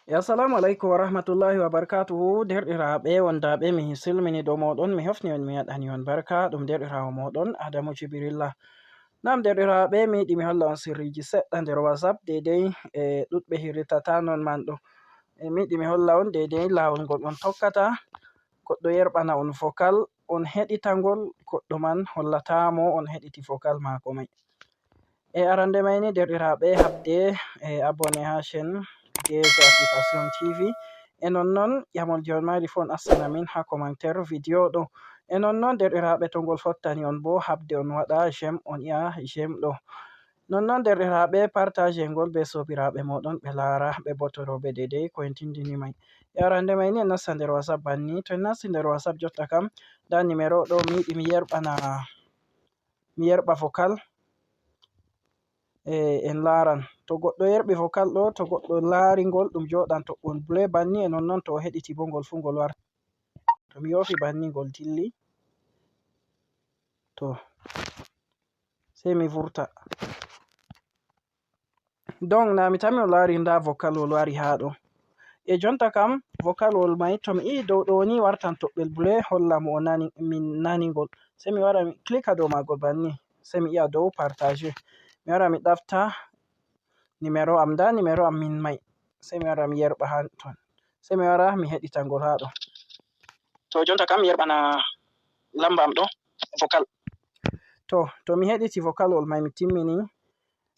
Assalamu alaikum wa rahmatullahi wa barakatuhu. Derɗiraaɓe wondaaɓe mi silmini dow mooɗon, mi hofni on mi waɗani on barka. Ɗum derɗiraawo mooɗon Adamu Jibrilla. Naam derɗiraaɓe, mi yiɗi mi holla on sirriiji seɗɗa nder WhatsApp deydey ɗuɗɓe hirritata non man ɗo. Mi yiɗi mi holla on deydey laawol ngol on tokkata. Goɗɗo yerɓana on vokal, on heɗita ngol, goɗɗo man hollatamo on heɗiti vokal maako may. Arande may ni derɗiraaɓe habde abonné ha chaine DZ Application TV. Nonnon ƴamol je on mari fuu on astana min ha commentaire vidéo ɗo. Nonnon derɗiraaɓe to ngol fottani on bo habde on waɗa j'aime, on yi'a j'aime ɗo. Nonnon derɗiraaɓe partage ngol be sobiraaɓe moɗon ɓe laara ɓe bo toroɓe deydey ko en tindini may. Arande may ni en nasta nder WhatsApp banni. To en nasti nder WhatsApp jotta kam, nda numéro ɗo mi yiɗi mi yerɓa vokal. En laaran to goɗɗo yerɓi vokal ɗo, to goɗɗo laari ngol ɗum joɗan toɓɓon blue banni, nonnon to o heɗiti bo ngol fu ngol warta. To mi yofi banni ngol dilli, to sei mi vurta. Donc na mi tammi on laari nda vokal wol wari ha ɗo. Jonta kam vokal wol may to mi yi'i dow ɗo ni wartan toɓɓel blue, holla mo min nani ngol. Sei mi wara mi klika dow maagol banni, sei mi yi'a dow partage. Mi wara mi ɗafta numéro am, nda numéro am min may, sei mi wara mi yerɓa ha ton, sei mi wara mi heɗita ngol ha ɗo. To jonta kam mi yerɓana lamba am ɗo vokal. To mi heɗiti vokal wol may mi timmini,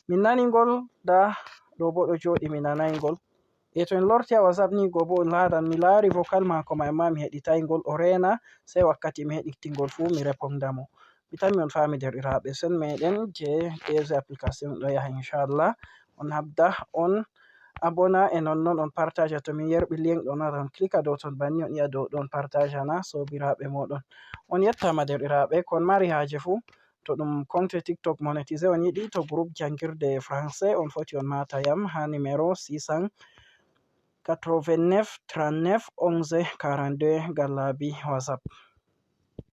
min nani ngol, nda ɗo bo ɗo joɗi mi nanay ngol. To en lorti ha WhatsApp ni go bo on laaran mi laari vokal maako may amma mi heɗitay ngol, o reena sei wakkati mi heɗiti ngol fu mi reponda mo. Mi tammi on faami derɗiraaɓe, sen meɗen je DZ Application ɗo yaha inchallah. On habda on abona, nonnon on partaja. To min yerɓi link ɗo on on klika dow ton banni on yi'a dow ɗon partaja na sobiraaɓe moɗon. On yettama derɗiraaɓe, ko on mari haaje fu to ɗum compte TikTok monétisé on yiɗi, to groupe jangirde français on foti on mata yam ha numéro 689 39 11 42 ngam laabi WhatsApp.